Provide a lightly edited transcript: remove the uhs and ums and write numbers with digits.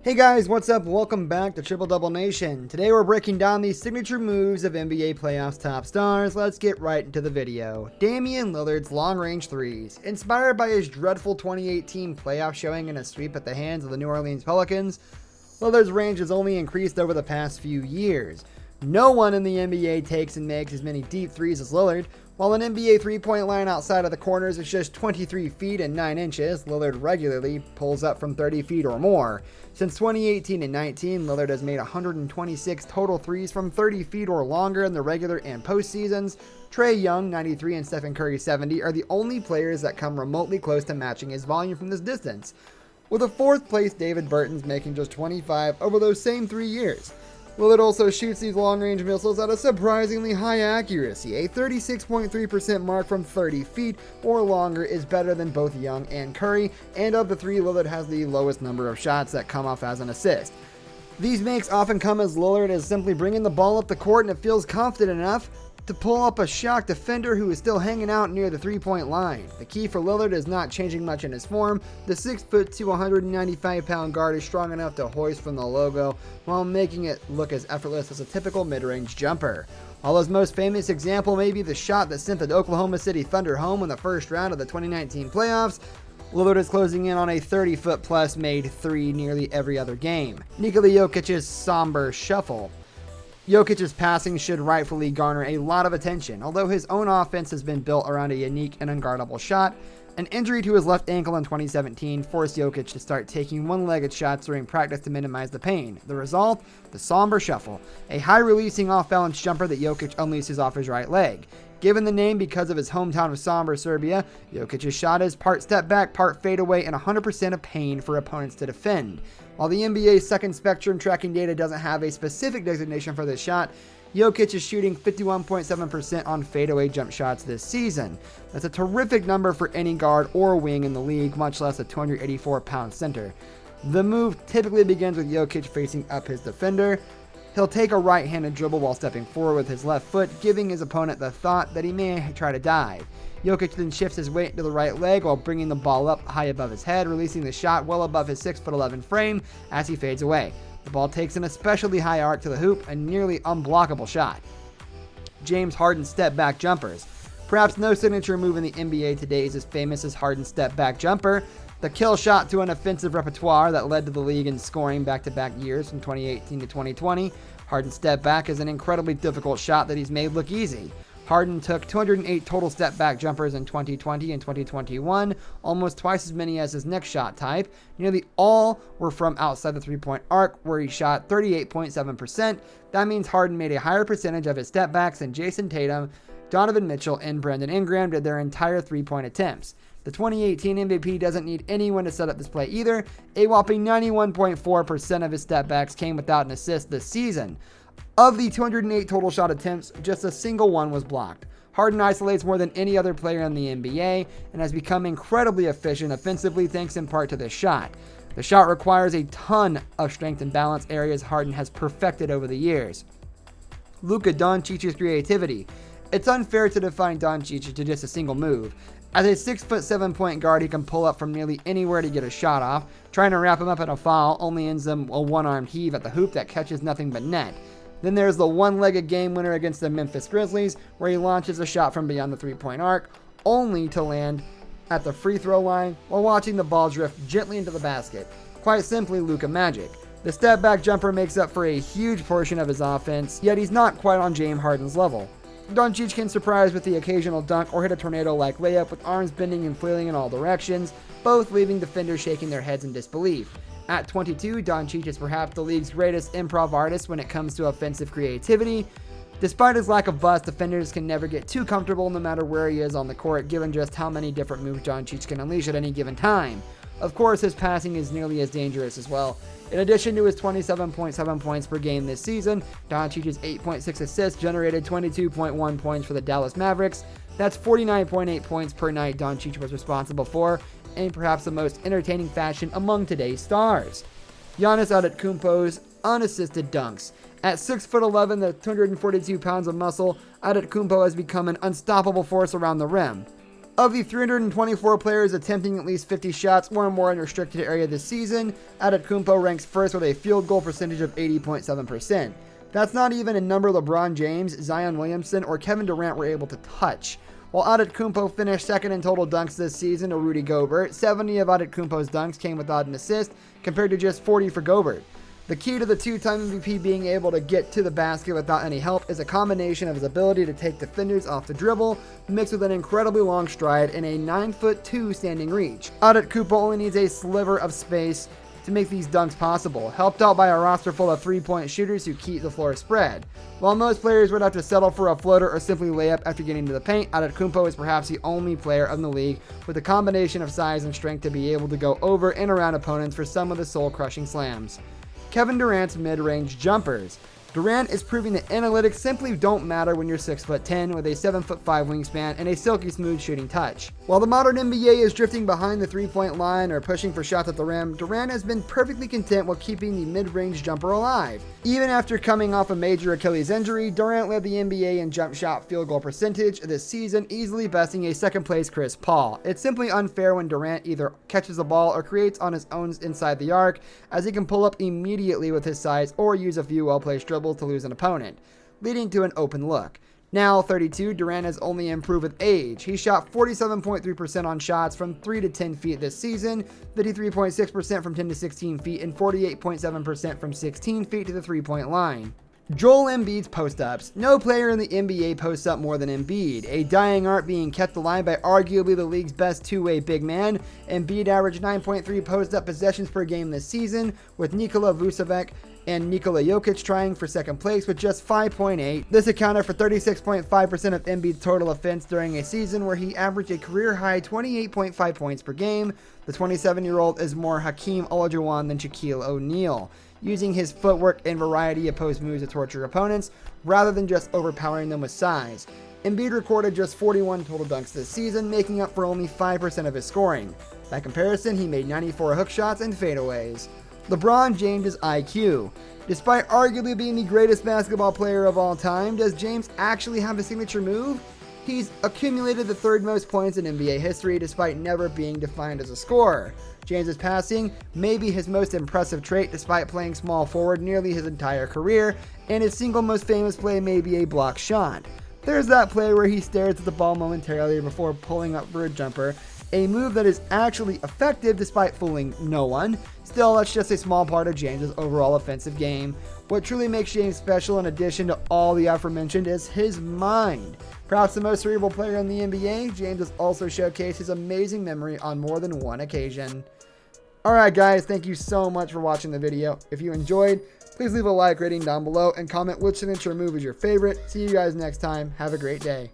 Hey guys, what's up? Welcome back to Triple Double Nation. Today we're breaking down the signature moves of NBA playoffs top stars. Let's get right into the video. Damian Lillard's long-range threes. Inspired by his dreadful 2018 playoff showing in a sweep at the hands of the New Orleans Pelicans, Lillard's range has only increased over the past few years. No one in the NBA takes and makes as many deep threes as Lillard. While an NBA three-point line outside of the corners is just 23 feet and 9 inches, Lillard regularly pulls up from 30 feet or more. Since 2018 and 19, Lillard has made 126 total threes from 30 feet or longer in the regular and postseasons. Trae Young, 93, and Stephen Curry, 70, are the only players that come remotely close to matching his volume from this distance, with a fourth-place David Bertans making just 25 over those same 3 years. Lillard also shoots these long-range missiles at a surprisingly high accuracy. A 36.3% mark from 30 feet or longer is better than both Young and Curry, and of the three, Lillard has the lowest number of shots that come off as an assist. These makes often come as Lillard is simply bringing the ball up the court and it feels confident enough to pull up a shocked defender who is still hanging out near the three-point line. The key for Lillard is not changing much in his form. The 6'2", 195-pound guard is strong enough to hoist from the logo while making it look as effortless as a typical mid-range jumper. While his most famous example may be the shot that sent the Oklahoma City Thunder home in the first round of the 2019 playoffs, Lillard is closing in on a 30-foot-plus made three nearly every other game. Nikola Jokic's somber shuffle. Jokic's passing should rightfully garner a lot of attention. Although his own offense has been built around a unique and unguardable shot, an injury to his left ankle in 2017 forced Jokic to start taking one-legged shots during practice to minimize the pain. The result? The somber shuffle, a high-releasing off-balance jumper that Jokic unleashes off his right leg. Given the name because of his hometown of Sombor, Serbia, Jokic's shot is part step back, part fadeaway, and 100% of pain for opponents to defend. While the NBA's second spectrum tracking data doesn't have a specific designation for this shot, Jokic is shooting 51.7% on fadeaway jump shots this season. That's a terrific number for any guard or wing in the league, much less a 284-pound center. The move typically begins with Jokic facing up his defender. He'll take a right-handed dribble while stepping forward with his left foot, giving his opponent the thought that he may try to dive. Jokic then shifts his weight to the right leg while bringing the ball up high above his head, releasing the shot well above his 6'11" frame as he fades away. The ball takes an especially high arc to the hoop, a nearly unblockable shot. James Harden's step-back jumpers. Perhaps no signature move in the NBA today is as famous as Harden's step-back jumper, the kill shot to an offensive repertoire that led to the league in scoring back-to-back years from 2018 to 2020. Harden's step-back is an incredibly difficult shot that he's made look easy. Harden took 208 total step-back jumpers in 2020 and 2021, almost twice as many as his next shot type. Nearly all were from outside the three-point arc, where he shot 38.7%. That means Harden made a higher percentage of his step-backs than Jason Tatum, Donovan Mitchell, and Brandon Ingram did their entire three-point attempts. The 2018 MVP doesn't need anyone to set up this play either. A whopping 91.4% of his step-backs came without an assist this season. Of the 208 total shot attempts, just a single one was blocked. Harden isolates more than any other player in the NBA and has become incredibly efficient offensively thanks in part to this shot. The shot requires a ton of strength and balance, areas Harden has perfected over the years. Luka Doncic's creativity. It's unfair to define Doncic to just a single move. As a 6'7" point guard, he can pull up from nearly anywhere to get a shot off. Trying to wrap him up in a foul only ends in a one-armed heave at the hoop that catches nothing but net. Then there's the one-legged game winner against the Memphis Grizzlies, where he launches a shot from beyond the three-point arc, only to land at the free throw line while watching the ball drift gently into the basket. Quite simply, Luka magic. The step-back jumper makes up for a huge portion of his offense, yet he's not quite on James Harden's level. Doncic can surprise with the occasional dunk or hit a tornado-like layup with arms bending and flailing in all directions, both leaving defenders shaking their heads in disbelief. At 22, Doncic is perhaps the league's greatest improv artist when it comes to offensive creativity. Despite his lack of bust, defenders can never get too comfortable no matter where he is on the court, given just how many different moves Doncic can unleash at any given time. Of course, his passing is nearly as dangerous as well. In addition to his 27.7 points per game this season, Doncic's 8.6 assists generated 22.1 points for the Dallas Mavericks. That's 49.8 points per night Doncic was responsible for, in perhaps the most entertaining fashion among today's stars. Giannis Antetokounmpo's unassisted dunks. At 6'11", the 242 pounds of muscle, Antetokounmpo has become an unstoppable force around the rim. Of the 324 players attempting at least 50 shots or more in restricted area this season, Antetokounmpo ranks first with a field goal percentage of 80.7%. That's not even a number LeBron James, Zion Williamson, or Kevin Durant were able to touch. While Antetokounmpo finished second in total dunks this season to Rudy Gobert, 70 of Antetokounmpo's dunks came without an assist, compared to just 40 for Gobert. The key to the two-time MVP being able to get to the basket without any help is a combination of his ability to take defenders off the dribble, mixed with an incredibly long stride and a 9'2" standing reach. Antetokounmpo only needs a sliver of space to make these dunks possible, helped out by a roster full of three-point shooters who keep the floor spread. While most players would have to settle for a floater or simply layup after getting to the paint, Antetokounmpo is perhaps the only player in the league with a combination of size and strength to be able to go over and around opponents for some of the soul-crushing slams. Kevin Durant's mid-range jumpers. Durant is proving that analytics simply don't matter when you're 6'10" with a 7'5" wingspan and a silky smooth shooting touch. While the modern NBA is drifting behind the three-point line or pushing for shots at the rim, Durant has been perfectly content while keeping the mid-range jumper alive. Even after coming off a major Achilles injury, Durant led the NBA in jump shot field goal percentage this season, easily besting a second-place Chris Paul. It's simply unfair when Durant either catches the ball or creates on his own inside the arc, as he can pull up immediately with his size or use a few well-placed dribbles to lose an opponent, leading to an open look. Now 32, Durant has only improved with age. He shot 47.3% on shots from 3 to 10 feet this season, 53.6% from 10 to 16 feet, and 48.7% from 16 feet to the three-point line. Joel Embiid's post-ups. No player in the NBA posts up more than Embiid, a dying art being kept alive by arguably the league's best two-way big man. Embiid averaged 9.3 post-up possessions per game this season, with Nikola Vucevic and Nikola Jokic trying for second place with just 5.8. This accounted for 36.5% of Embiid's total offense during a season where he averaged a career-high 28.5 points per game. The 27-year-old is more Hakeem Olajuwon than Shaquille O'Neal, using his footwork and variety of post moves to torture opponents, rather than just overpowering them with size. Embiid recorded just 41 total dunks this season, making up for only 5% of his scoring. By comparison, he made 94 hook shots and fadeaways. LeBron James' IQ. Despite arguably being the greatest basketball player of all time, does James actually have a signature move? He's accumulated the third most points in NBA history despite never being defined as a scorer. James's passing may be his most impressive trait despite playing small forward nearly his entire career, and his single most famous play may be a block shot. There's that play where he stares at the ball momentarily before pulling up for a jumper, a move that is actually effective despite fooling no one. Still, that's just a small part of James's overall offensive game. What truly makes James special, in addition to all the aforementioned, is his mind. Perhaps the most cerebral player in the NBA, James has also showcased his amazing memory on more than one occasion. Alright guys, thank you so much for watching the video. If you enjoyed, please leave a like rating down below and comment which signature move is your favorite. See you guys next time. Have a great day.